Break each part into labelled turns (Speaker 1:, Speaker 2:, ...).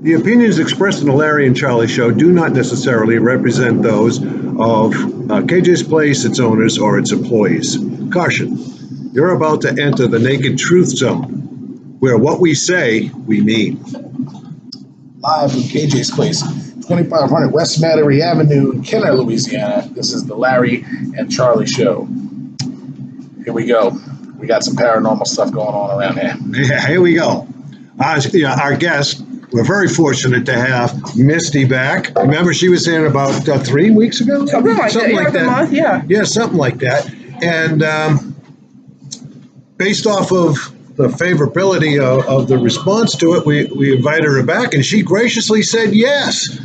Speaker 1: The opinions expressed in the Larry and Charlie Show do not necessarily represent those of KJ's Place, its owners, or its employees. Caution, you're about to enter the naked truth zone, where what we say, we mean.
Speaker 2: Live from KJ's Place, 2500 West Metairie Avenue, Kenner, Louisiana. This is the Larry and Charlie Show. Here we go. We got some paranormal stuff going on around here.
Speaker 1: Yeah, here we go. Our guest, we're very fortunate to have Misty back. Remember, she was in about 3 weeks ago?
Speaker 3: Something like that. Month, yeah.
Speaker 1: Yeah, something like that. And based off of the favorability of the response to it, we invited her back, and she graciously said yes.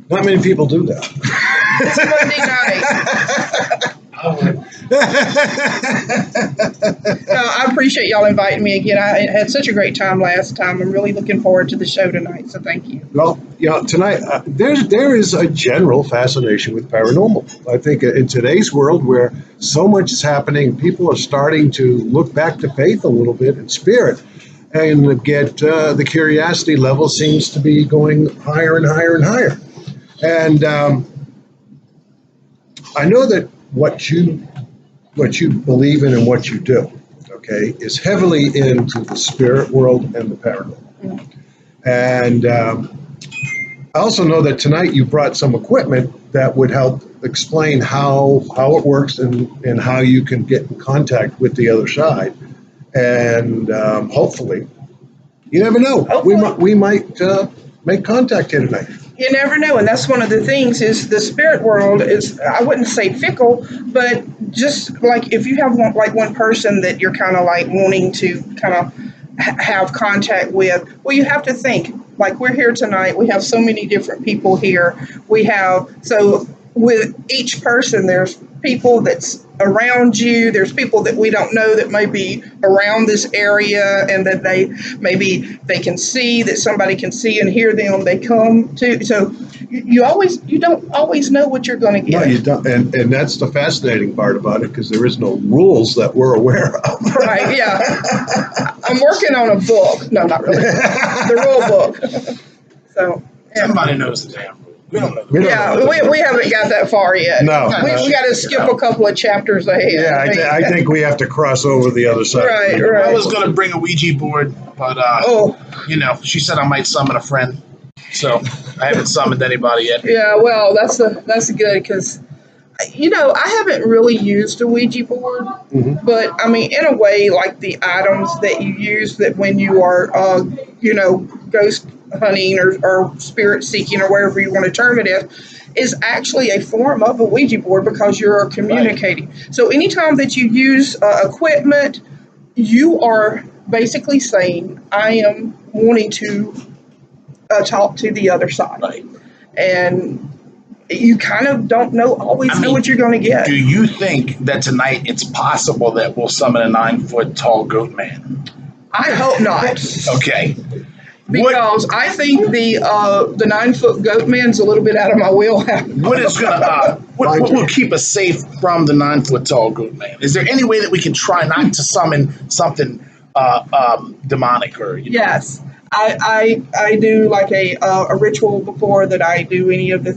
Speaker 1: Not many people do that.
Speaker 3: It's Monday night. No, I appreciate y'all inviting me again. I had such a great time last time. I'm really looking forward to the show tonight, so thank you.
Speaker 1: Well, tonight there is a general fascination with paranormal. I think in today's world where so much is happening, people are starting to look back to faith a little bit and spirit, and get the curiosity level seems to be going higher and higher and higher. And I know that what you believe in and what you do, okay, is heavily into the spirit world and the paranormal. Mm-hmm. And I also know that tonight you brought some equipment that would help explain how it works and how you can get in contact with the other side. And hopefully, you never know, we might make contact here tonight.
Speaker 3: You never know, and that's one of the things is the spirit world is, I wouldn't say fickle, but just like if you have one person that you're kind of like wanting to kind of have contact with, well, you have to think, like we're here tonight, we have so many different people here. So with each person, there's people that's around you, there's people that we don't know that may be around this area, and that they can see, that somebody can see and hear them, they come to. So you don't always know what you're going to get.
Speaker 1: No, you don't, and that's the fascinating part about it, because there is no rules that we're aware of.
Speaker 3: Right, yeah. I'm working on a book. No, not really. The rule book. So yeah.
Speaker 2: Somebody knows the damn rule. We don't know.
Speaker 3: We haven't got that far yet.
Speaker 1: No.
Speaker 3: We got to skip a couple of chapters ahead.
Speaker 1: Yeah, I think we have to cross over the other side.
Speaker 3: Right.
Speaker 2: I was going to bring a Ouija board, but, she said I might summon a friend. So I haven't summoned anybody yet.
Speaker 3: Yeah, well, that's good, because, I haven't really used a Ouija board, mm-hmm. but, I mean, in a way, like the items that you use that when you are, ghost hunting or spirit seeking or whatever you want to term it is actually a form of a Ouija board, because you're communicating. Right. So anytime that you use equipment, you are basically saying, I am wanting to talk to the other side.
Speaker 2: Right.
Speaker 3: And you kind of don't know what you're going to get.
Speaker 2: Do you think that tonight it's possible that we'll summon a 9-foot tall goat man?
Speaker 3: I hope not.
Speaker 2: Okay.
Speaker 3: Because I think the 9-foot goat man's a little bit out of my wheelhouse.
Speaker 2: What will keep us safe from the 9-foot tall goat man? Is there any way that we can try not to summon something demonic or?
Speaker 3: Yes, I do like a ritual before that I do any of the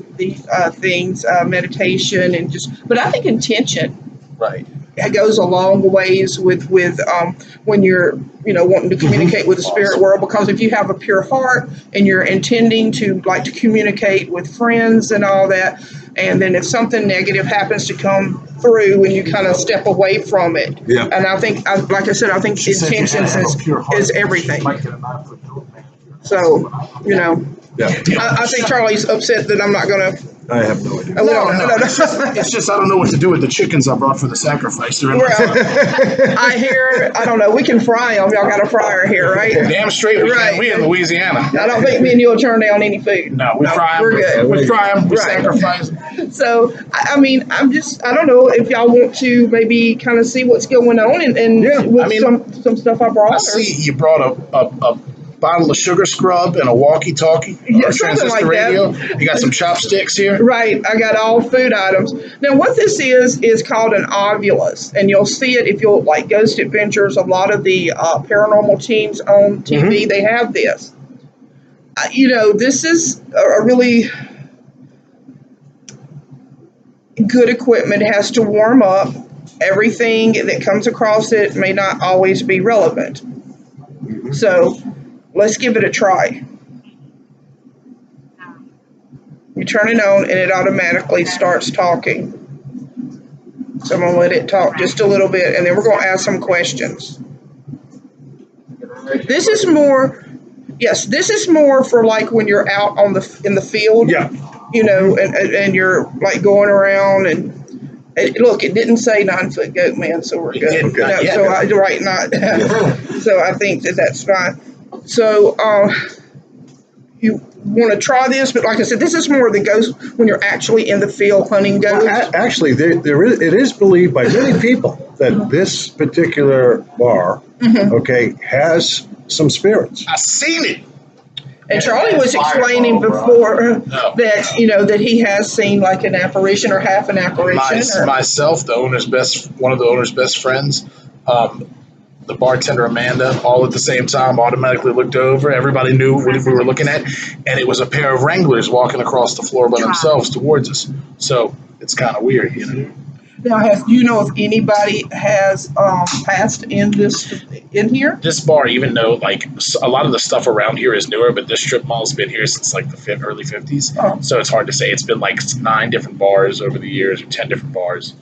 Speaker 3: things, meditation and but I think intention.
Speaker 2: Right.
Speaker 3: It goes a long ways with when you're wanting to communicate with the spirit world, because if you have a pure heart and you're intending to communicate with friends and all that, and then if something negative happens to come through and you kind of step away from it,
Speaker 1: yeah.
Speaker 3: And I think, like I said, I think intentions is everything. So
Speaker 1: Yeah.
Speaker 3: I think Charlie's upset that I'm not going to.
Speaker 1: I have no idea.
Speaker 2: No. It's just I don't know what to do with the chickens I brought for the sacrifice. They're in my
Speaker 3: I don't know. We can fry them. Y'all got a fryer here, right?
Speaker 2: Damn straight we
Speaker 3: right.
Speaker 2: can. We in Louisiana.
Speaker 3: I don't think me and you'll turn down any food.
Speaker 2: No, we fry them.
Speaker 3: We're good.
Speaker 2: We fry them. We
Speaker 3: right.
Speaker 2: sacrifice.
Speaker 3: So, I mean, I don't know if y'all want to maybe kind of see what's going on and with some stuff I brought.
Speaker 2: I see you brought a bottle of sugar scrub and a walkie-talkie or a transistor radio. You got some chopsticks here.
Speaker 3: Right. I got all food items. Now, what this is called an ovulus, and you'll see it if you'll like Ghost Adventures. A lot of the paranormal teams on TV, mm-hmm. they have this. This is a really good equipment. It has to warm up. Everything that comes across it may not always be relevant. So let's give it a try. You turn it on and it automatically starts talking. So I'm going to let it talk just a little bit and then we're going to ask some questions. This is more, yes, this is more for like when you're out in the field.
Speaker 1: Yeah.
Speaker 3: And you're like going around and look, it didn't say 9-foot goat man, so we're good.
Speaker 2: Okay.
Speaker 3: No, so so I think that's fine. So you want to try this, but like I said, this is more that goes when you're actually in the field hunting goats.
Speaker 1: Actually, it is believed by many people that this particular bar, okay, has some spirits.
Speaker 2: I seen it.
Speaker 3: And Charlie was explaining before that that he has seen like an apparition or half an apparition.
Speaker 2: Myself, one of the owner's best friends, the bartender Amanda, all at the same time, automatically looked over. Everybody knew what we were looking at, and it was a pair of Wranglers walking across the floor by themselves towards us. So it's kind of weird,
Speaker 3: Now, do you know if anybody has passed in here?
Speaker 2: This bar, even though like a lot of the stuff around here is newer, but this strip mall's been here since like the early 50s.
Speaker 3: Oh.
Speaker 2: So it's hard to say. It's been like 9 different bars over the years, or 10 different bars.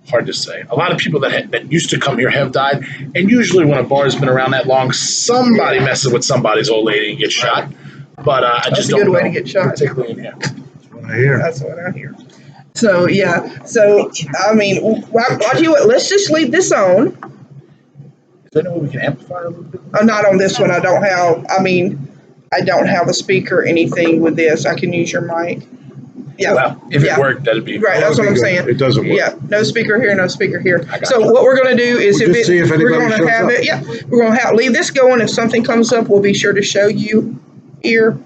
Speaker 2: Hard to say. A lot of people that used to come here have died, and usually when a bar's been around that long, somebody messes with somebody's old lady and gets shot. But I just don't know.
Speaker 3: That's a good way to get shot.
Speaker 2: Particularly in here.
Speaker 1: That's what I hear.
Speaker 3: That's what I hear. So yeah. So I mean, I'll tell you what. Let's just leave this on.
Speaker 2: Is there any way we can amplify a little bit?
Speaker 3: Not on this one. I don't have a speaker or anything with this. I can use your mic. Yeah.
Speaker 2: Well, if it worked, that'd be
Speaker 3: right. That's what I'm saying.
Speaker 1: It doesn't work.
Speaker 3: Yeah. No speaker here. No speaker here. So what we're going to do is
Speaker 1: We'll just see if
Speaker 3: we're
Speaker 1: anybody
Speaker 3: going to
Speaker 1: shows
Speaker 3: have
Speaker 1: up.
Speaker 3: it. Yeah. We're going to leave this going. If something comes up, we'll be sure to show you here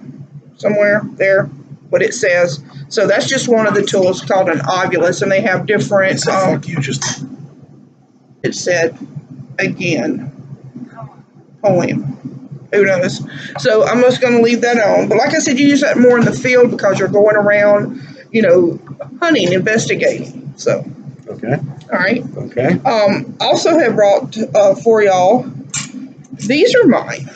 Speaker 3: somewhere there what it says. So that's just one of the tools called an ovulus, and they have different.
Speaker 2: Fuck you, just.
Speaker 3: It said again. Poem. Who knows? So I'm just going to leave that on. But like I said, you use that more in the field because you're going around, hunting, investigating. So.
Speaker 1: Okay.
Speaker 3: All right.
Speaker 1: Okay.
Speaker 3: Also have brought for y'all. These are mine.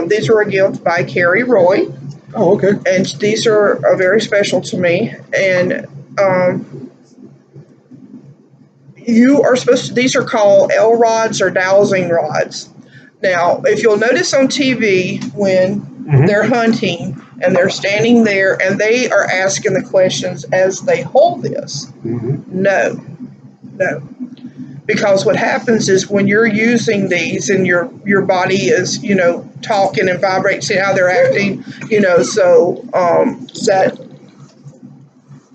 Speaker 3: These were a gift by Carrie Roy.
Speaker 1: Oh, okay.
Speaker 3: And these are very special to me. And you are supposed to. These are called L rods or dowsing rods. Now, if you'll notice on TV when they're hunting and they're standing there and they are asking the questions as they hold this, no. Because what happens is when you're using these and your body is, talking and vibrating, see how they're acting, so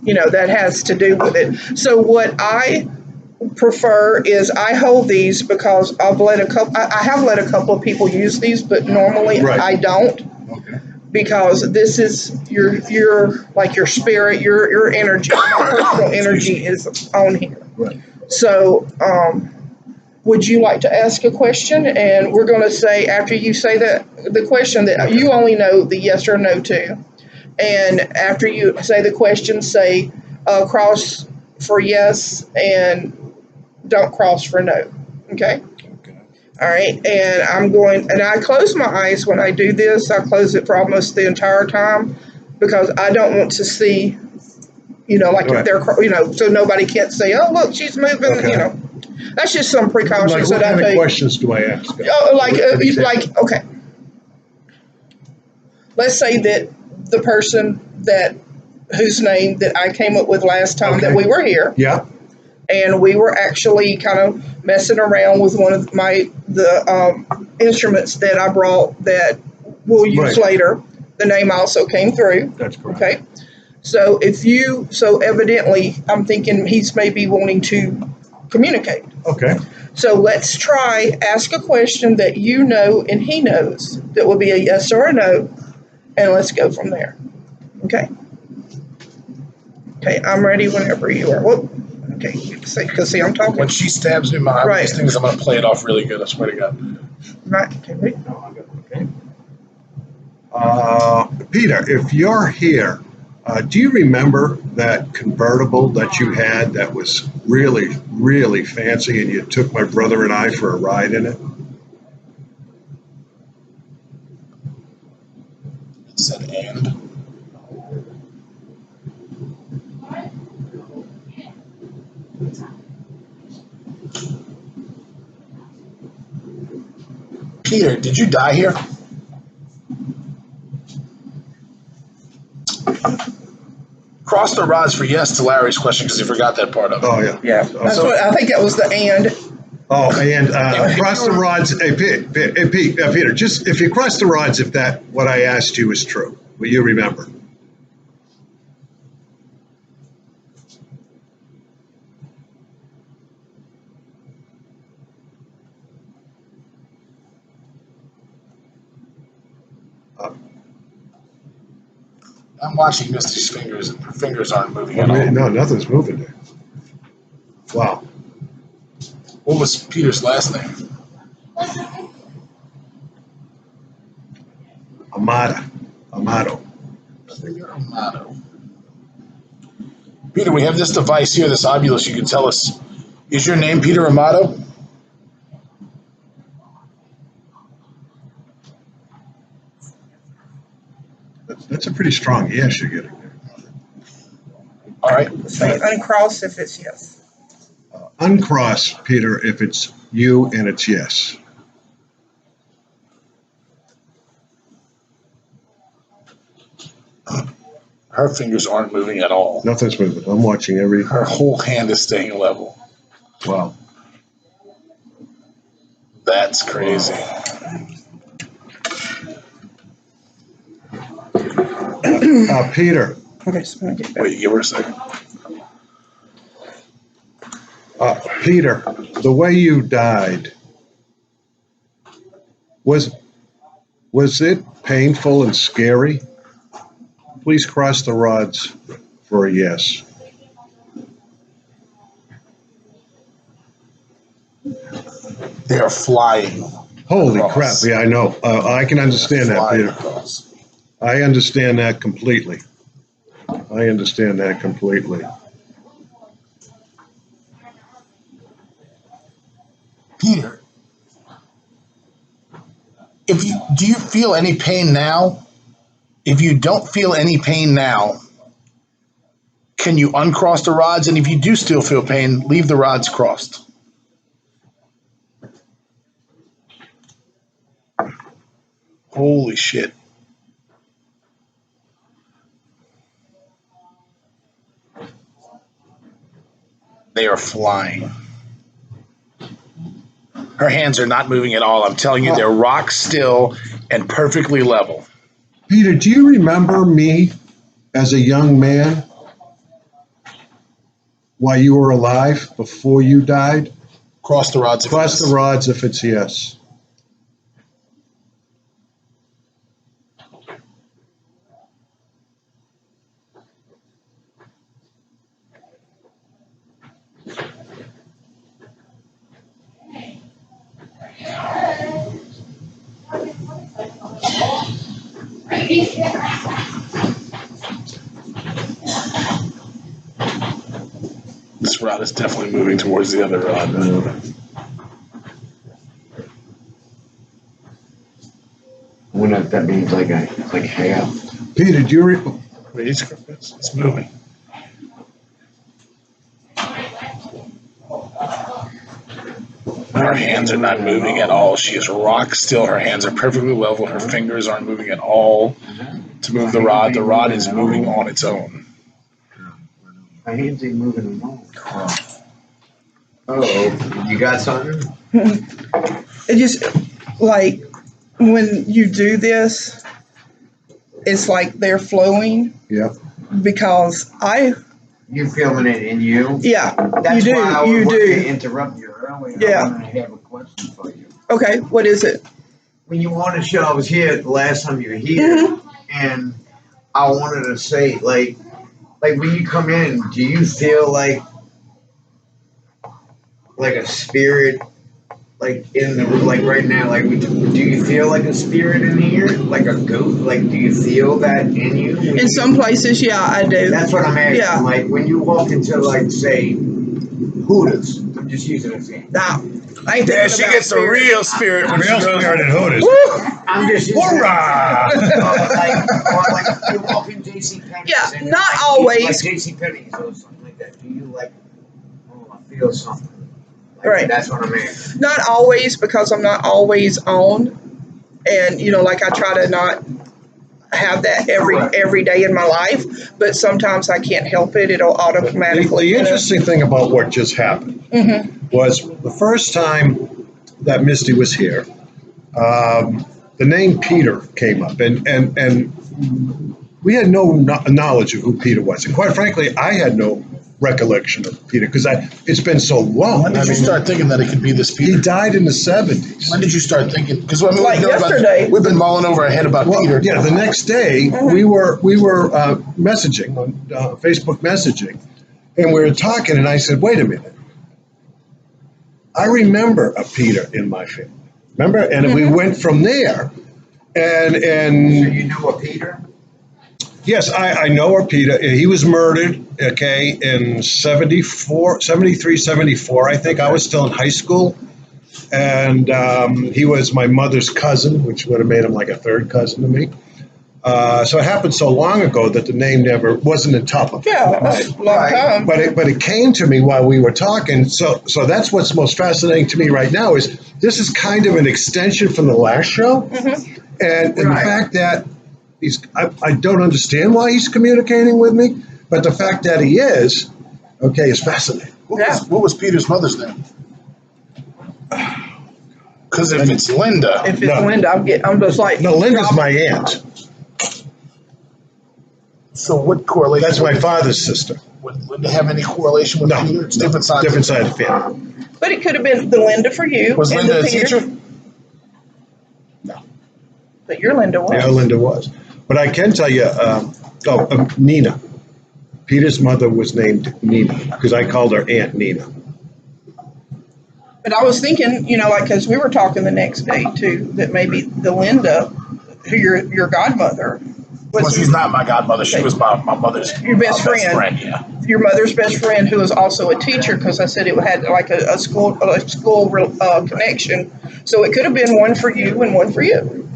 Speaker 3: that has to do with it. So what I prefer is I hold these because I have let a couple of people use these, but normally I don't.
Speaker 1: Okay.
Speaker 3: Because this is your like your spirit, your energy, my personal energy is on here.
Speaker 1: Right.
Speaker 3: So, would you like to ask a question? And we're going to say after you say the question that you only know the yes or no to, and after you say the question, say cross for yes and don't cross for no. Okay. All right, and I close my eyes when I do this. I close it for almost the entire time because I don't want to see, if they're, so nobody can't say, oh, look, she's moving,
Speaker 1: Okay.
Speaker 3: That's just some precautions
Speaker 1: What
Speaker 3: that I
Speaker 1: kind of
Speaker 3: take.
Speaker 1: questions do I ask?
Speaker 3: Okay. Let's say that the person whose name that I came up with last time that we were here.
Speaker 1: Yeah.
Speaker 3: And we were actually kind of messing around with one of the instruments that I brought that we'll use later. The name also came through.
Speaker 1: That's correct.
Speaker 3: Okay. So evidently, I'm thinking he's maybe wanting to communicate.
Speaker 1: Okay.
Speaker 3: So let's try, ask a question that you know and he knows that will be a yes or a no, and let's go from there. Okay. Okay, I'm ready whenever you are. Whoop. Okay, because I'm talking.
Speaker 2: When she stabs me in my eye, these things, I'm going to play it off really good. I swear to God.
Speaker 3: Right. Okay. Wait.
Speaker 1: Okay. Peter, if you're here, do you remember that convertible that you had that was really, really fancy and you took my brother and I for a ride in it?
Speaker 2: It said and. Peter, did you die here? Cross the rods for yes to Larry's question because he forgot that part of it.
Speaker 1: Oh, yeah.
Speaker 3: Yeah, that's what I think. That was the and.
Speaker 1: Oh, and cross the rods. Hey, Peter, just if you cross the rods, if that what I asked you is true, will you remember?
Speaker 2: I'm watching Misty's fingers, and her fingers aren't moving at all.
Speaker 1: No, nothing's moving there. Wow.
Speaker 2: What was Peter's last name?
Speaker 1: Amato.
Speaker 2: Peter Amato. Peter, we have this device here, this Ovilus. You can tell us, is your name Peter Amato?
Speaker 1: That's a pretty strong yes you're getting there.
Speaker 2: All right.
Speaker 3: Say uncross if it's yes.
Speaker 1: Uncross, Peter, if it's you and it's yes.
Speaker 2: Her fingers aren't moving at all.
Speaker 1: Nothing's moving. I'm watching every.
Speaker 2: Her whole hand is staying level.
Speaker 1: Wow.
Speaker 2: That's crazy.
Speaker 1: Peter,
Speaker 3: Okay, so I'm gonna get back.
Speaker 2: Wait, give her a second.
Speaker 1: Peter, the way you died, was it painful and scary? Please cross the rods for a yes.
Speaker 2: They are flying.
Speaker 1: Holy
Speaker 2: across.
Speaker 1: crap! Yeah, I know. I can understand that,
Speaker 2: Flying
Speaker 1: Peter.
Speaker 2: across.
Speaker 1: I understand that completely. I understand that completely.
Speaker 2: Peter, do you feel any pain now? If you don't feel any pain now, can you uncross the rods? And if you do still feel pain, leave the rods crossed. Holy shit. They are flying. Her hands are not moving at all. I'm telling you, they're rock still and perfectly level.
Speaker 1: Peter, do you remember me as a young man while you were alive before you died?
Speaker 2: Cross the rods.
Speaker 1: Cross the rods if it's yes.
Speaker 2: This rod is definitely moving towards the other rod.
Speaker 4: I wonder if that means like half.
Speaker 1: Peter, do you
Speaker 2: Wait, it's moving. Her hands are not moving at all. She is rock still. Her hands are perfectly level. Her fingers aren't moving at all to move the rod. The rod is moving on its own.
Speaker 4: My hands ain't moving at all. Oh, you got something?
Speaker 3: It just like when you do this, it's like they're flowing
Speaker 1: Yep.
Speaker 3: because
Speaker 4: You feeling it in you?
Speaker 3: yeah,
Speaker 4: That's
Speaker 3: you do,
Speaker 4: why I
Speaker 3: you
Speaker 4: wanted to
Speaker 3: do.
Speaker 4: interrupt you earlier.
Speaker 3: Yeah.
Speaker 4: I wanted to have a question for you.
Speaker 3: Okay, what is it?
Speaker 4: When you on the show, I was here the last time you were here, and I wanted to say, like when you come in, do you feel like a spirit like in the like right now, like do you feel like a spirit in here, like a ghost? Like, do you feel that in you?
Speaker 3: In some places, yeah, I do.
Speaker 4: That's what I'm asking.
Speaker 3: Yeah.
Speaker 4: Like when you walk into like say Hooters, I'm just using an example.
Speaker 3: Nah, I ain't
Speaker 2: Yeah,
Speaker 3: thinking
Speaker 2: she
Speaker 3: about
Speaker 2: gets the
Speaker 3: spirit.
Speaker 2: real spirit when she
Speaker 1: Real
Speaker 2: goes.
Speaker 1: spirit at Hooters.
Speaker 4: I'm just using
Speaker 1: Hoorah!
Speaker 4: or like if you walk in JC Penney's.
Speaker 3: Yeah,
Speaker 4: and
Speaker 3: not
Speaker 4: like,
Speaker 3: always.
Speaker 4: Like JC Penney's or something like that. Do you like? Oh, I feel something. Like,
Speaker 3: Right.
Speaker 4: That's what I'm asking.
Speaker 3: Not always, because I'm not always on, and like I try to not have that every day in my life. But sometimes I can't help it; it'll automatically.
Speaker 1: The interesting thing about what just happened was the first time that Misty was here, the name Peter came up, and we had no knowledge of who Peter was, and quite frankly, I had no recollection of Peter because it's been so long.
Speaker 2: When did you start thinking that it could be this
Speaker 1: He
Speaker 2: Peter?
Speaker 1: died in the 70s.
Speaker 2: When did you start thinking? Because I mean,
Speaker 3: Like yesterday.
Speaker 2: we've been mulling over our head about
Speaker 1: Well,
Speaker 2: Peter.
Speaker 1: yeah, the next day we were messaging on Facebook messaging, and we were talking, and I said, "Wait a minute, I remember a Peter in my family. Remember?" And we went from there, and
Speaker 4: So you know a Peter?
Speaker 1: yes, I know a Peter. He was murdered, okay, in 73, 74. I think I was still in high school. And he was my mother's cousin, which would have made him like a third cousin to me. So it happened so long ago that the name never wasn't in top of
Speaker 3: Yeah, that's a long time.
Speaker 1: But it came to me while we were talking. So that's what's most fascinating to me right now is this is kind of an extension from the last show, and the
Speaker 4: Right.
Speaker 1: fact that I don't understand why he's communicating with me, but the fact that he is fascinating.
Speaker 2: What was Peter's mother's name? Because if it's Linda,
Speaker 3: If it's
Speaker 1: No.
Speaker 3: Linda, I'm just like.
Speaker 1: No, Linda's my aunt.
Speaker 2: so what correlation?
Speaker 1: That's my father's sister.
Speaker 2: Would Linda have any correlation with
Speaker 1: No,
Speaker 2: Peter? It's different sides.
Speaker 1: different side of the family.
Speaker 3: But it could have been the Linda for you.
Speaker 2: Was
Speaker 3: and
Speaker 2: Linda
Speaker 3: the
Speaker 2: a
Speaker 3: Peter.
Speaker 2: teacher?
Speaker 3: But your Linda was.
Speaker 1: Yeah, Linda was. But I can tell you, Nina. Peter's mother was named Nina because I called her Aunt Nina.
Speaker 3: But I was thinking, like, because we were talking the next day too, that maybe the Linda, who your godmother,
Speaker 2: Well, she's not my godmother. She was my mother's
Speaker 3: Your best friend.
Speaker 2: Yeah.
Speaker 3: your mother's best friend, who was also a teacher, because I said it had like a school connection. So it could have been one for you and one for you.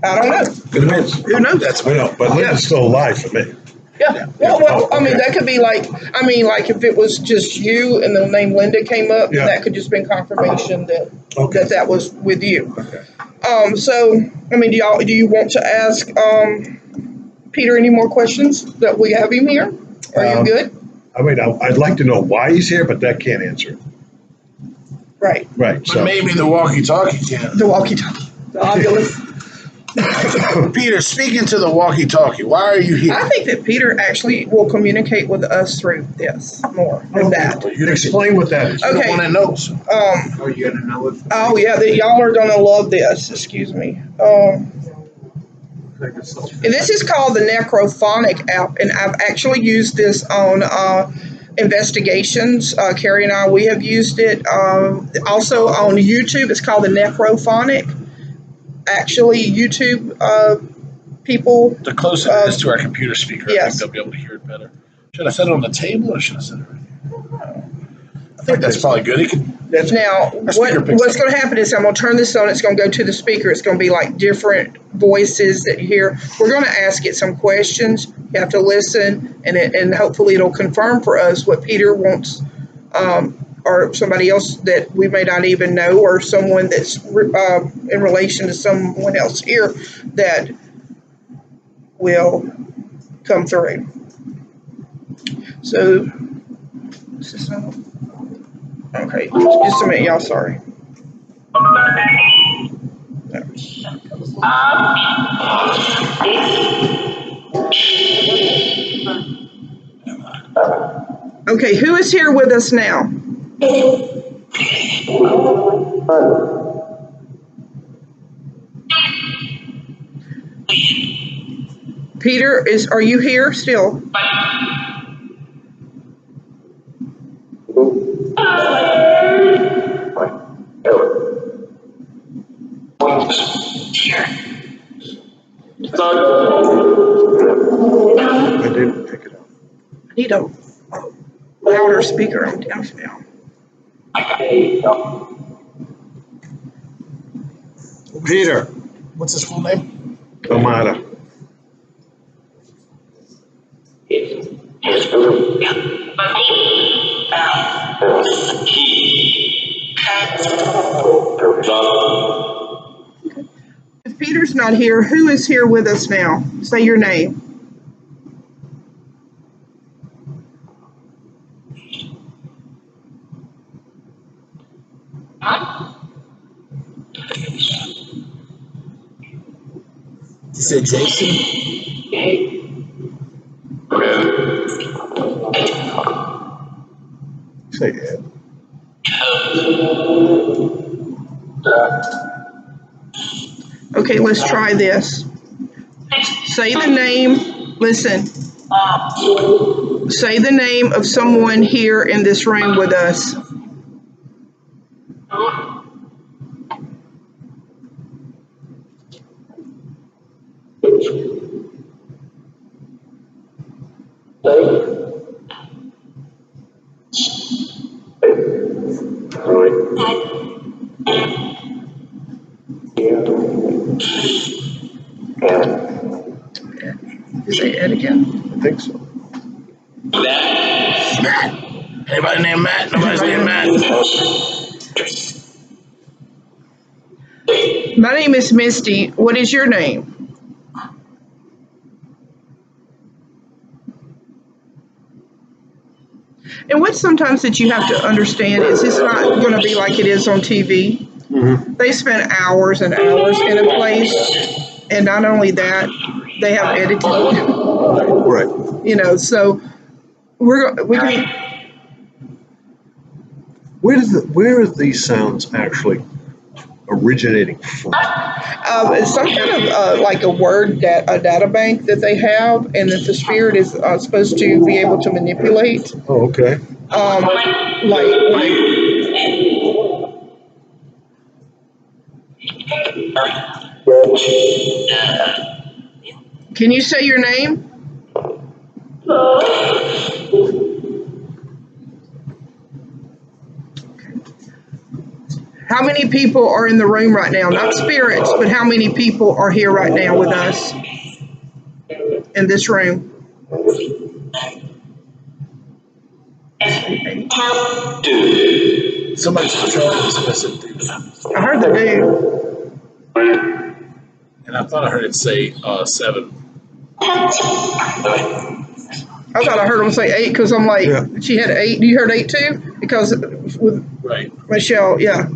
Speaker 3: I don't know.
Speaker 1: Who knows?
Speaker 3: Who knows?
Speaker 2: That's
Speaker 1: I know, but Linda's still alive for me.
Speaker 3: Yeah. Well, I mean, that could be like, like if it was just you and the name Linda came up,
Speaker 1: Yeah.
Speaker 3: that could just been confirmation that
Speaker 1: Okay.
Speaker 3: that was with you.
Speaker 1: Okay.
Speaker 3: So, I mean, do you want to ask Peter any more questions that we have him here? Are you good?
Speaker 1: I mean, I'd like to know why he's here, but that can't answer it.
Speaker 3: Right.
Speaker 1: Right.
Speaker 2: But
Speaker 1: So
Speaker 2: maybe the walkie-talkie can.
Speaker 3: The walkie-talkie. The Oculus.
Speaker 2: Peter, speaking to the walkie-talkie, why are you here?
Speaker 3: I think that Peter actually will communicate with us through this more than that.
Speaker 2: Well, you
Speaker 1: explain what that is.
Speaker 2: You're
Speaker 3: Okay.
Speaker 2: the one that knows.
Speaker 4: Oh, you gotta know it.
Speaker 3: Oh yeah, y'all are gonna love this. Excuse me. And this is called the Necrophonic app, and I've actually used this on investigations. Carrie and I, we have used it. Also on YouTube, it's called the Necrophonic. Actually, YouTube people.
Speaker 2: The closer it is to our computer speaker, I
Speaker 3: yes.
Speaker 2: think they'll be able to hear it better. Should I set it on the table or should I set it right here? I think that's probably good. He could.
Speaker 3: Now,
Speaker 2: speaker picks
Speaker 3: what's
Speaker 2: up.
Speaker 3: going to happen is I'm going to turn this on. It's going to go to the speaker. It's going to be like different voices that you hear. We're going to ask it some questions. You have to listen, and hopefully it'll confirm for us what Peter wants, or somebody else that we may not even know, or someone that's in relation to someone else here that will come through. So, this is not. Okay, just a minute, y'all. Sorry. Okay, who is here with us now? Peter, are you here still?
Speaker 1: I didn't pick it up.
Speaker 3: I need a louder speaker. I'm deaf now.
Speaker 1: Peter
Speaker 2: What's his full name?
Speaker 1: Amata.
Speaker 3: If Peter's not here, who is here with us now? Say your name.
Speaker 2: You said Jason?
Speaker 1: Say Ed.
Speaker 3: Okay, let's try this. Say the name. Listen. Say the name of someone here in this room with us. Say Ed again.
Speaker 1: I think so.
Speaker 2: Matt. Anybody named Matt? Nobody's named Matt.
Speaker 3: My name is Misty. What is your name? And what sometimes that you have to understand is it's not going to be like it is on TV.
Speaker 1: Mm-hmm.
Speaker 3: They spend hours and hours in a place, and not only that, they have editing.
Speaker 1: Right.
Speaker 3: So we can.
Speaker 1: Where are these sounds actually originating from?
Speaker 3: It's some kind of like a data bank that they have, and that the spirit is supposed to be able to manipulate.
Speaker 1: Oh, okay.
Speaker 3: Like when can you say your name? How many people are in the room right now? Not spirits, but how many people are here right now with us in this room?
Speaker 2: Somebody's controlling this message.
Speaker 3: I heard the dude.
Speaker 2: And I thought I heard it say 7.
Speaker 3: I thought I heard him say 8 because I'm like,
Speaker 1: Yeah.
Speaker 3: she had 8. You heard 8 too? Because with
Speaker 2: Right.
Speaker 3: Michelle, yeah.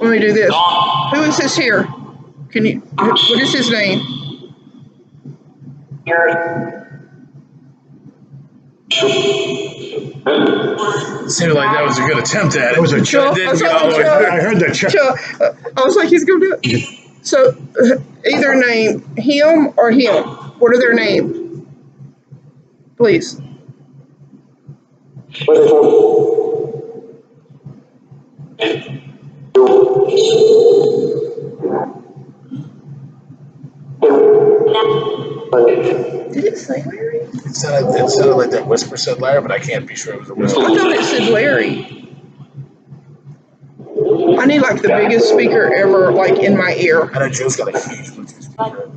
Speaker 3: Let me do this. Who is this here? What is his name?
Speaker 2: Seemed like that was a good attempt at it.
Speaker 1: It was a
Speaker 3: Chuck.
Speaker 2: Didn't get all the way through.
Speaker 1: I heard that.
Speaker 3: Chuck. I was like, he's going to do it. So either name him or him. What are their names? Please. Did it say Larry?
Speaker 2: It sounded like that whisper said Larry, but I can't be sure it was a whisper.
Speaker 3: I thought it said Larry. I need like the biggest speaker ever, like in my ear.
Speaker 2: I know Joe's got a huge Bluetooth speaker.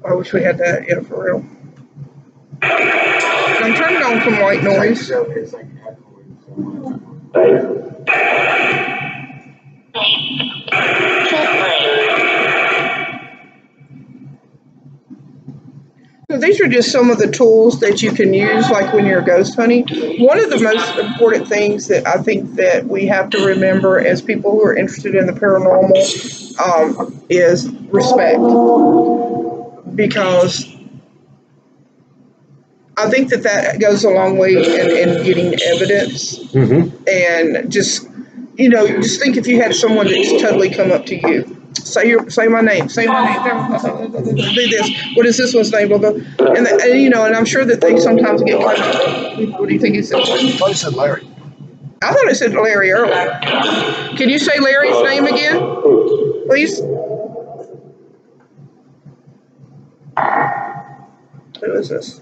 Speaker 3: I wish we had that, yeah, for real. I'm turning on some white noise. So these are just some of the tools that you can use, like when you're ghost hunting. One of the most important things that I think that we have to remember as people who are interested in the paranormal is respect. Because I think that goes a long way in getting evidence.
Speaker 1: Mm-hmm.
Speaker 3: And just think if you had someone that's totally come up to you Say my name. Say my name. Do this. What is this one's name? Blah, blah. And you know, and I'm sure that they sometimes get kind of. What do you think he said?
Speaker 2: I thought you said Larry.
Speaker 3: I thought it said Larry earlier. Can you say Larry's name again, please? Who is this?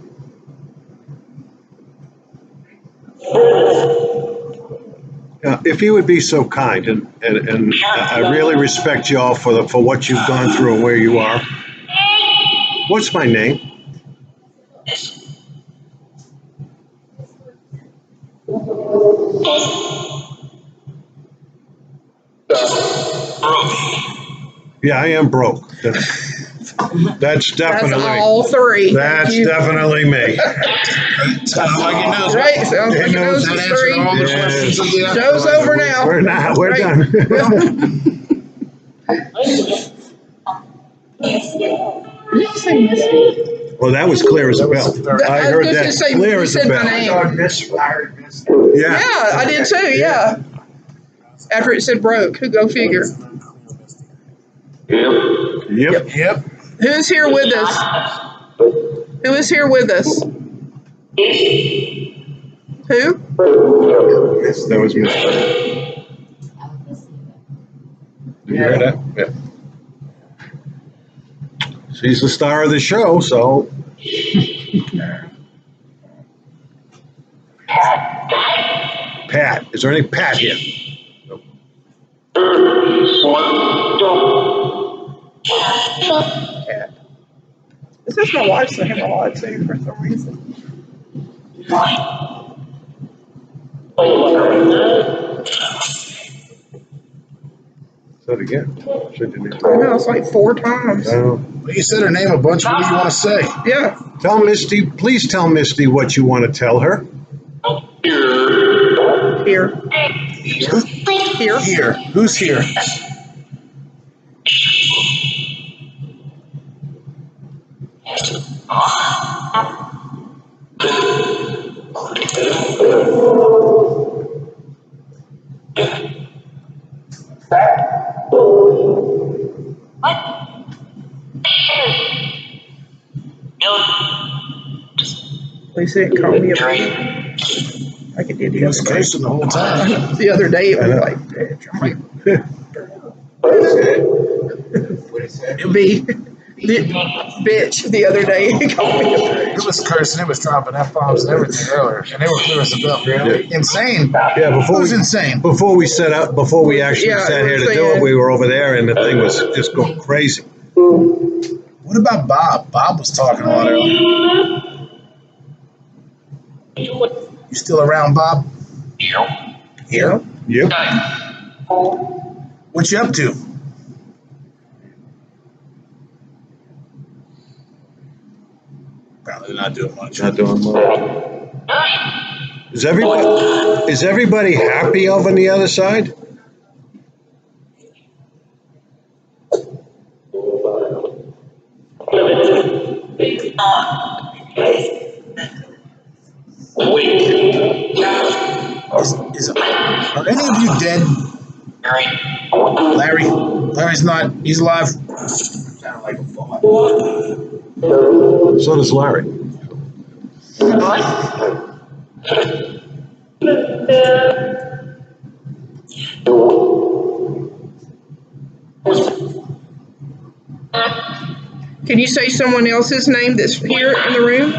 Speaker 1: If you would be so kind, and I really respect you all for what you've gone through and where you are. What's my name? Yeah, I am broke. That's definitely.
Speaker 3: That's all three.
Speaker 1: That's definitely me.
Speaker 2: Sounds like he knows.
Speaker 3: Right, sounds like
Speaker 1: He
Speaker 3: he knows
Speaker 2: That
Speaker 3: the
Speaker 2: answered
Speaker 3: three.
Speaker 2: all the
Speaker 1: Yes.
Speaker 2: questions of the
Speaker 3: Show's
Speaker 2: afterlife.
Speaker 3: over now.
Speaker 1: We're not. We're
Speaker 3: Right.
Speaker 1: done.
Speaker 3: Did you say Misty?
Speaker 1: Well, that was clear as a
Speaker 2: That was
Speaker 1: bell.
Speaker 2: the third.
Speaker 1: I heard
Speaker 3: was
Speaker 1: that
Speaker 3: just say,
Speaker 1: clear
Speaker 3: you
Speaker 1: as a
Speaker 3: said my
Speaker 1: bell.
Speaker 3: name.
Speaker 4: I heard miss.
Speaker 1: Yeah.
Speaker 3: Yeah, I did too. Yeah. After it said broke, who go figure?
Speaker 1: Yep.
Speaker 2: Yep.
Speaker 3: Who's here with us? Who is here with us? Who?
Speaker 1: That was me. Did you hear that? Yeah. She's the star of the show, so. Pat. Is there any Pat here?
Speaker 3: Cat. This is my wife's name a lot too for some reason.
Speaker 1: Say it again. Should you
Speaker 3: I know, it's like 4 times.
Speaker 2: Well, you said her name a bunch. What do you want to say?
Speaker 3: Yeah.
Speaker 1: Tell Misty, please tell Misty what you want to tell her.
Speaker 3: Here. Here.
Speaker 2: Here. Who's here?
Speaker 3: At least it didn't call me a baby. Like it did
Speaker 2: He
Speaker 3: the
Speaker 2: was
Speaker 3: other day.
Speaker 2: cursing the whole time.
Speaker 3: The other day it was like, bitch. I'm like,
Speaker 4: What it said?
Speaker 3: B. Bitch, the other day he called me a bitch.
Speaker 2: It was cursing. It was dropping F-bombs and everything earlier. And they were clear as a bell.
Speaker 1: Really?
Speaker 2: Insane.
Speaker 1: Yeah,
Speaker 2: It was insane.
Speaker 1: before we set up, before we actually
Speaker 3: Yeah,
Speaker 1: sat here to
Speaker 3: we're
Speaker 1: do it,
Speaker 3: saying-
Speaker 1: we were over there and the thing was just going crazy.
Speaker 2: What about Bob? Bob was talking a lot earlier. You still around, Bob? Here?
Speaker 1: Yep.
Speaker 2: What you up to? Probably not doing much.
Speaker 1: Not doing much. Is everybody happy over on the other side?
Speaker 2: Are any of you dead? Larry? Larry's not. He's alive.
Speaker 4: Sound like a thought.
Speaker 1: So does Larry.
Speaker 3: Can you say someone else's name that's here in the room?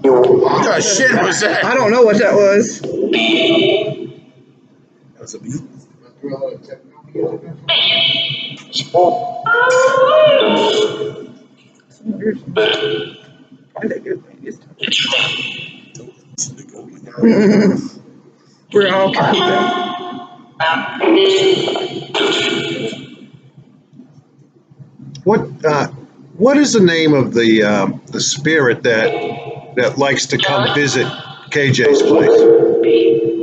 Speaker 2: What kind of shit was that?
Speaker 3: I don't know what that was.
Speaker 2: That's a beat.
Speaker 3: We're all confused.
Speaker 1: What is the name of the spirit that likes to come visit KJ's place?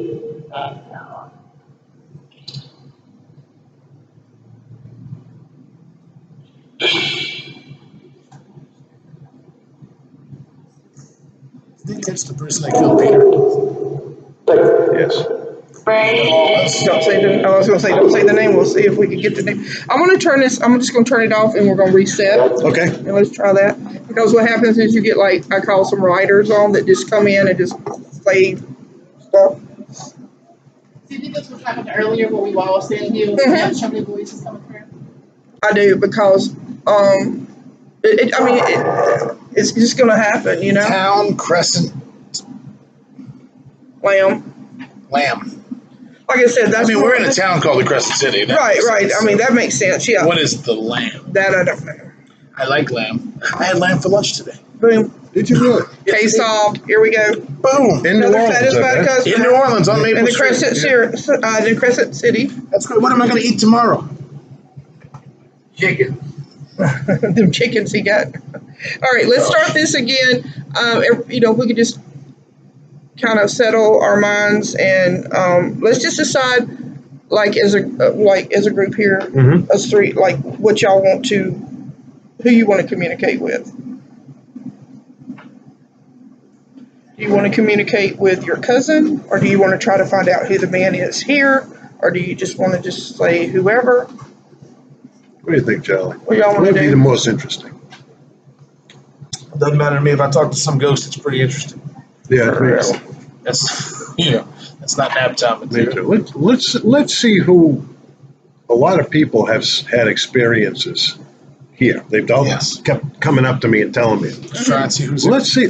Speaker 2: it's the person that killed Peter.
Speaker 1: Yes.
Speaker 3: Don't say the, I was gonna say, don't say the name. We'll see if we can get the name. I'm gonna turn this, I'm just gonna turn it off and we're gonna reset.
Speaker 1: Okay.
Speaker 3: And let's try that. Because what happens is you get like, I call some writers on that just come in and just play stuff.
Speaker 5: Do you think that's what happened earlier when we were all sitting here with
Speaker 3: Mhm.
Speaker 5: the Chumley voices coming through?
Speaker 3: I do because, it's just gonna happen, you know?
Speaker 2: Town Crescent
Speaker 3: Lamb.
Speaker 2: Lamb.
Speaker 3: Like I said,
Speaker 2: I
Speaker 3: that's.
Speaker 2: mean, we're in a town called the Crescent City. That
Speaker 3: Right,
Speaker 2: makes
Speaker 3: right.
Speaker 2: sense.
Speaker 3: I mean, that makes sense, yeah.
Speaker 2: What is the lamb?
Speaker 3: That I don't know.
Speaker 2: I like lamb. I had lamb for lunch today.
Speaker 3: Boom.
Speaker 1: Did you really?
Speaker 3: Case solved. Here we go.
Speaker 2: Boom.
Speaker 1: In New
Speaker 3: Another
Speaker 1: Orleans,
Speaker 3: satisfied
Speaker 1: I bet.
Speaker 3: customer.
Speaker 2: In New Orleans on Maple
Speaker 3: In the
Speaker 2: Street.
Speaker 3: Crescent City.
Speaker 2: That's great. What am I going to eat tomorrow?
Speaker 4: Chicken.
Speaker 3: Them chickens he got. All right, let's start this again. If we could just kind of settle our minds and let's just decide, like as a group here,
Speaker 1: Mhm.
Speaker 3: us three, like what y'all want to, who you want to communicate with. Do you want to communicate with your cousin, or do you want to try to find out who the man is here, or do you just want to just say whoever?
Speaker 1: What do you think, Charlie?
Speaker 3: What y'all
Speaker 1: What
Speaker 3: want
Speaker 1: would
Speaker 3: to
Speaker 1: be
Speaker 3: do?
Speaker 1: the most interesting?
Speaker 2: Doesn't matter to me if I talk to some ghost. It's pretty interesting.
Speaker 1: Yeah, it makes,
Speaker 2: That's that's not nap time
Speaker 1: me
Speaker 2: material.
Speaker 1: too. Let's see who. A lot of people have had experiences here. They've all
Speaker 2: Yes.
Speaker 1: kept coming up to me and telling me.
Speaker 2: Just try and see who's
Speaker 1: Let's see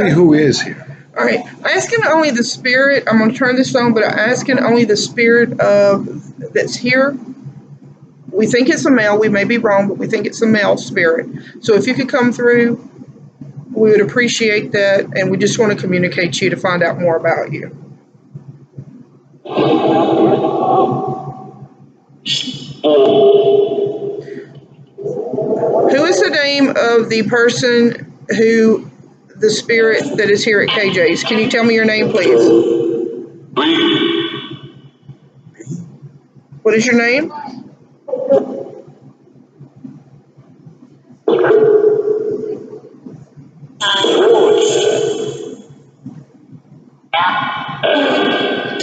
Speaker 1: who is here.
Speaker 3: All right, asking only the spirit. I'm going to turn this on, but I'm asking only the spirit of that's here. We think it's a male. We may be wrong, but we think it's a male spirit. So if you could come through, we would appreciate that, and we just want to communicate to you to find out more about you. Who is the name of the person who, the spirit that is here at KJ's? Can you tell me your name, please? What is your name?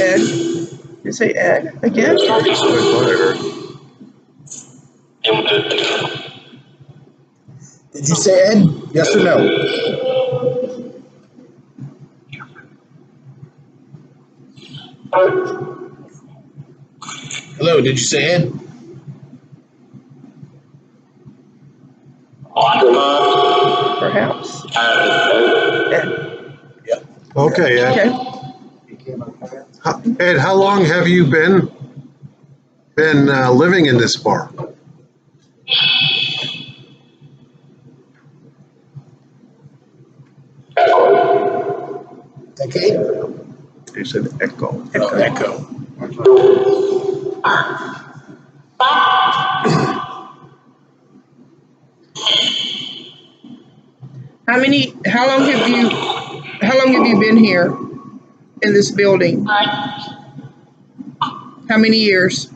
Speaker 3: Ed. You say Ed again?
Speaker 1: That's what I thought I heard.
Speaker 2: Did you say Ed? Yes or no? Hello, did you say Ed?
Speaker 3: Perhaps. Ed.
Speaker 1: Okay, Ed.
Speaker 3: Okay.
Speaker 1: Ed, how long have you been living in this bar?
Speaker 2: Decade?
Speaker 1: He said echo.
Speaker 2: Oh, Echo.
Speaker 3: How long have you been here in this building? How many years? 10?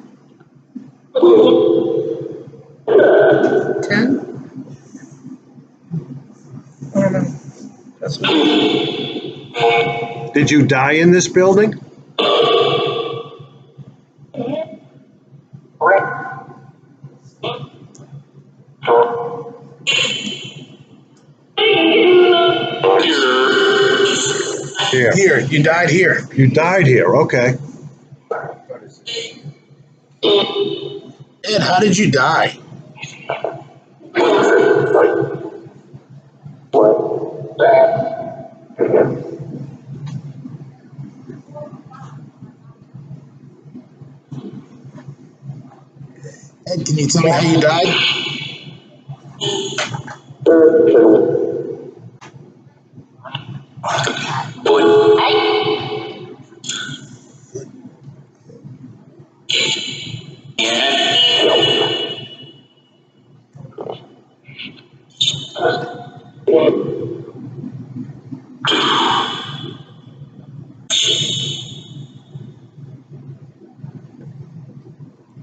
Speaker 3: I don't know. That's what.
Speaker 1: Did you die in this building? Here.
Speaker 2: Here, you died here.
Speaker 1: You died here. Okay.
Speaker 2: Ed, how did you die? Ed, can you tell me how you died?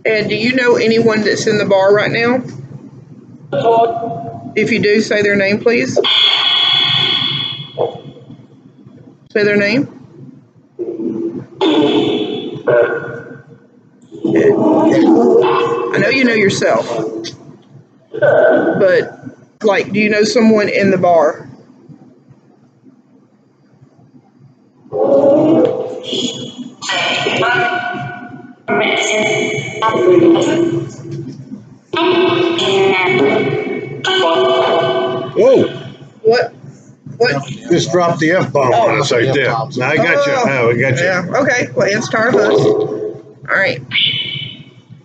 Speaker 3: And do you know anyone that's in the bar right now? If you do, say their name, please. Say their name. I know you know yourself, but like, do you know someone in the bar?
Speaker 1: Whoa,
Speaker 3: What? What?
Speaker 1: just dropped the F-bomb
Speaker 3: Oh.
Speaker 1: on us right there. I got you. Oh, we got you.
Speaker 3: Yeah. Okay. Well, it's Tar Hoods. All right.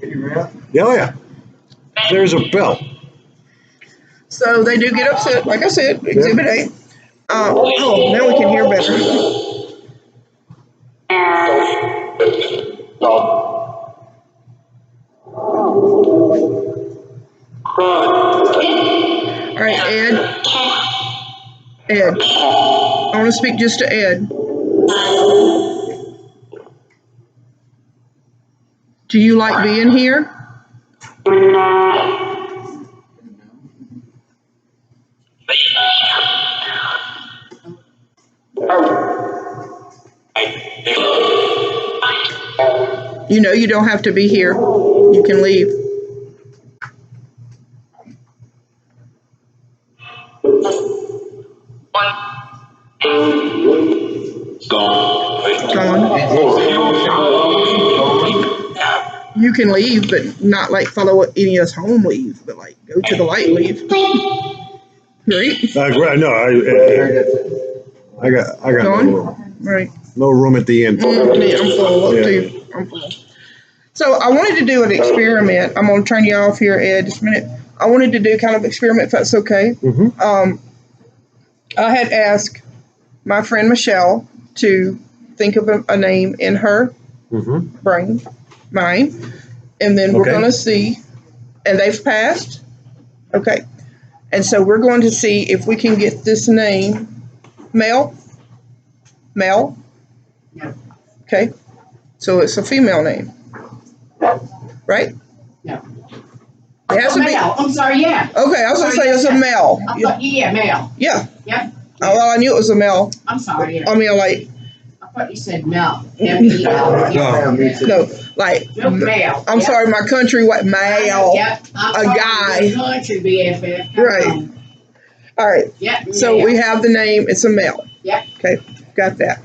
Speaker 1: Yeah, oh, yeah. There's a bell.
Speaker 3: So they do get upset, like I said, Exhibit A. Oh, now we can hear better. All right, Ed. Ed. I want to speak just to Ed. Do you like being here? You know you don't have to be here. You can leave. Gone. You can leave, but not like follow any of us home leave, but like go to the light and leave. Right?
Speaker 1: No, I got no
Speaker 3: Gone?
Speaker 1: room.
Speaker 3: Right.
Speaker 1: No room at the end.
Speaker 3: Yeah, I'm full up
Speaker 1: Yeah.
Speaker 3: too. I'm full. So I wanted to do an experiment. I'm gonna turn you off here, Ed, just a minute. I wanted to do kind of experiment if that's okay.
Speaker 1: Mm-hmm.
Speaker 3: I had asked my friend Michelle to think of a name in her
Speaker 1: Mm-hmm.
Speaker 3: mind, and then we're
Speaker 1: Okay.
Speaker 3: gonna see, and they've passed. Okay. And so we're going to see if we can get this name. Mel? Mel?
Speaker 5: No.
Speaker 3: Okay. So it's a female name. Right?
Speaker 5: No.
Speaker 3: It has to be.
Speaker 5: Male. I'm sorry, yeah.
Speaker 3: Okay, I was going to say it's a male.
Speaker 5: I thought, yeah, male.
Speaker 3: Yeah.
Speaker 5: Yeah.
Speaker 3: Oh, well, I knew it was a male.
Speaker 5: I'm sorry, yeah.
Speaker 3: I mean, like,
Speaker 5: I thought you said male. M-E-L.
Speaker 1: No,
Speaker 4: me too.
Speaker 3: no, like,
Speaker 5: No, male.
Speaker 3: I'm
Speaker 5: Yep.
Speaker 3: sorry, my country, what, male.
Speaker 5: Yep. I'm
Speaker 3: A
Speaker 5: sorry,
Speaker 3: guy.
Speaker 5: the country BFF. Come
Speaker 3: Right.
Speaker 5: on.
Speaker 3: All right.
Speaker 5: Yep.
Speaker 3: So
Speaker 5: male.
Speaker 3: we have the name, it's a male.
Speaker 5: Yep.
Speaker 3: Okay, got that.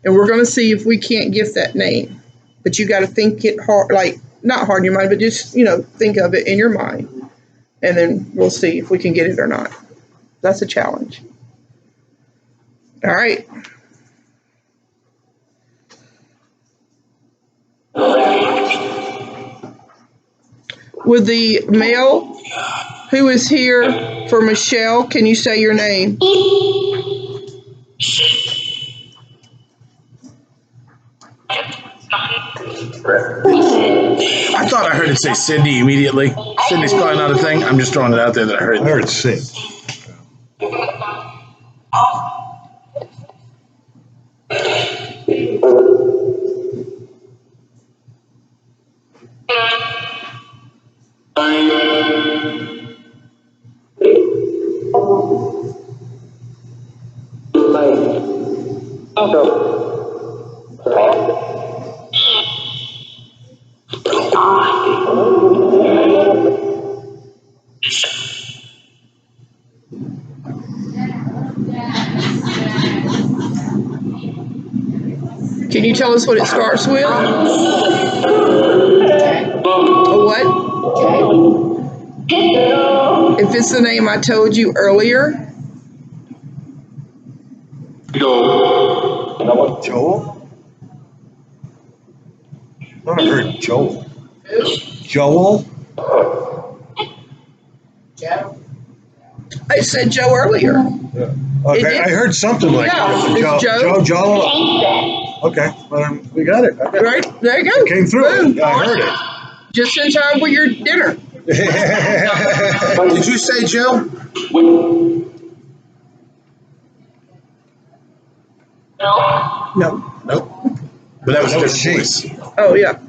Speaker 3: And we're going to see if we can't get that name. But you got to think it hard, like, not hard in your mind, but just, think of it in your mind. And then we'll see if we can get it or not. That's a challenge. All right. With the male who is here for Michelle, can you say your name?
Speaker 2: I thought I heard it say Cindy immediately. Cindy's probably not a thing. I'm just throwing it out there that I heard
Speaker 1: I heard sing.
Speaker 3: Can you tell us what it starts with? A what? If it's the name I told you earlier,
Speaker 1: Joel? I thought I heard Joel. Joel?
Speaker 5: Joe.
Speaker 3: I said Joe earlier.
Speaker 1: Okay,
Speaker 3: did.
Speaker 1: I heard something like
Speaker 3: Yeah,
Speaker 1: that.
Speaker 3: it's Joe.
Speaker 1: Joel. Okay, we got it. I got it.
Speaker 3: Right? There you go.
Speaker 1: Came through.
Speaker 3: Boom.
Speaker 1: I heard
Speaker 3: Just in time for your dinner.
Speaker 1: it.
Speaker 2: Did you say Joe?
Speaker 3: No.
Speaker 2: Nope. But that was
Speaker 1: That was
Speaker 2: different
Speaker 1: she.
Speaker 2: voice.
Speaker 3: Oh, yeah.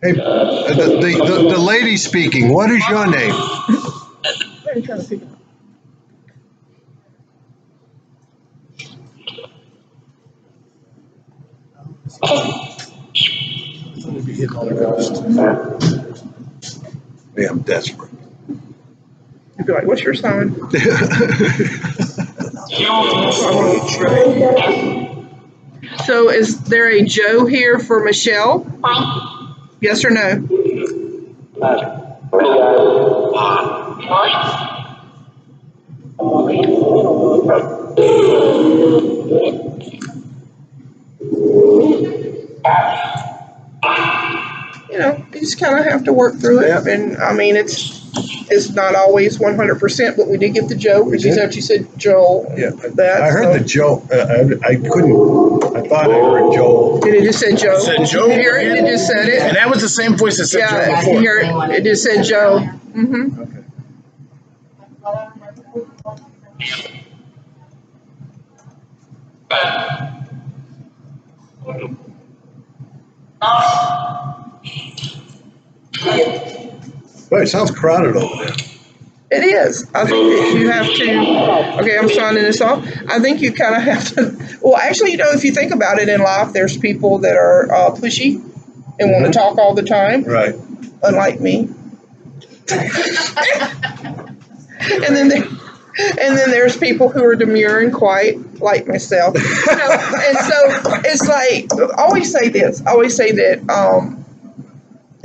Speaker 1: Hey, the lady speaking, what is your name?
Speaker 2: We'll be hitting on a ghost.
Speaker 1: Yeah, I'm desperate.
Speaker 3: You'd be like, what's your sign? So is there a Joe here for Michelle? Yes or no? You know, you just kind of have to work through it.
Speaker 1: Yeah.
Speaker 3: And I mean, it's not always 100%, but we did get the Joe.
Speaker 1: We
Speaker 3: Because you
Speaker 1: did.
Speaker 3: said you said Joel.
Speaker 1: Yeah,
Speaker 3: That,
Speaker 1: I heard
Speaker 3: so-
Speaker 1: the Joe, I couldn't, I thought I heard Joel.
Speaker 3: And it just said Joe.
Speaker 2: It said Joe.
Speaker 3: You hear it? It just said it.
Speaker 2: And that was the same voice that said
Speaker 3: Yeah,
Speaker 2: Joe
Speaker 3: you
Speaker 2: before.
Speaker 3: hear it? It just said Joe. Mm-hmm.
Speaker 1: Okay. Boy, it sounds crowded over there.
Speaker 3: It is. I think that you have to, okay, I'm signing this off. I think you kind of have to, well, actually, you know, if you think about it in life, there's people that are pushy and want to talk all the time,
Speaker 1: Right.
Speaker 3: unlike me. And then there's people who are demure and quiet, like myself. You know, and so it's like, I always say this. I always say that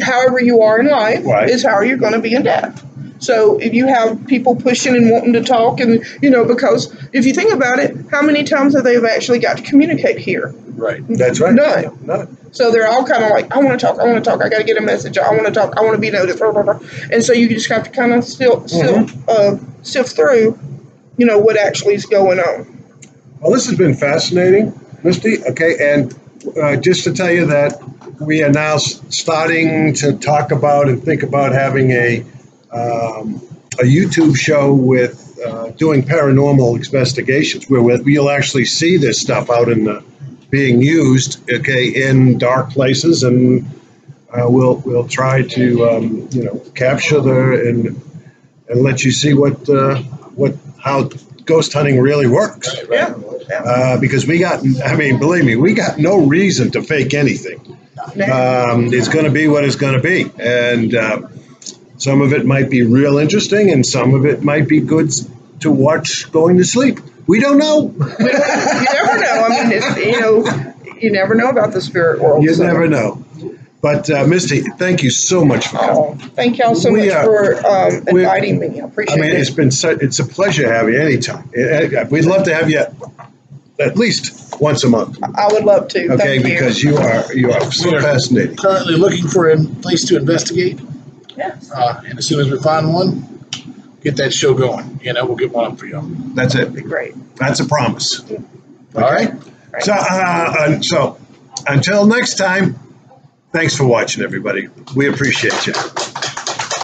Speaker 3: however you are in life
Speaker 1: Right.
Speaker 3: is how you're going to be in death. So if you have people pushing and wanting to talk, and you know, because if you think about it, how many times have they actually got to communicate here?
Speaker 2: Right.
Speaker 1: That's right.
Speaker 3: None.
Speaker 1: None.
Speaker 3: So they're all kind of like, I want to talk, I got to get a message, I want to talk, I want to be noticed, blah, blah, blah. And so you just have to kind of sift through, you know, what actually is going on.
Speaker 1: Well, this has been fascinating, Misty. Okay, and just to tell you that we are now starting to talk about and think about having a YouTube show with doing paranormal investigations, where you'll actually see this stuff out in the being used, okay, in dark places, and we'll try to you know, capture and let you see how ghost hunting really works.
Speaker 3: Yeah.
Speaker 1: Because believe me, we got no reason to fake anything. It's going to be what it's going to be, and some of it might be real interesting, and some of it might be good to watch going to sleep. We don't know.
Speaker 3: You never know. I mean, you never know about the spirit world.
Speaker 1: You
Speaker 3: so.
Speaker 1: never know. But Misty, thank you so much for coming.
Speaker 3: Oh, thank y'all so
Speaker 1: We,
Speaker 3: much for inviting me. I appreciate it.
Speaker 1: It's a pleasure to have you anytime. We'd love to have you at least once a month.
Speaker 3: I would love to.
Speaker 1: Okay,
Speaker 3: Thank you.
Speaker 1: because you are so
Speaker 2: We are
Speaker 1: fascinating.
Speaker 2: currently looking for a place to investigate.
Speaker 3: Yes.
Speaker 2: And as soon as we find one, get that show going. You know, we'll get one up for you.
Speaker 1: That's it.
Speaker 3: Be great.
Speaker 1: That's a promise.
Speaker 2: All right?
Speaker 1: So until next time, thanks for watching, everybody. We appreciate you.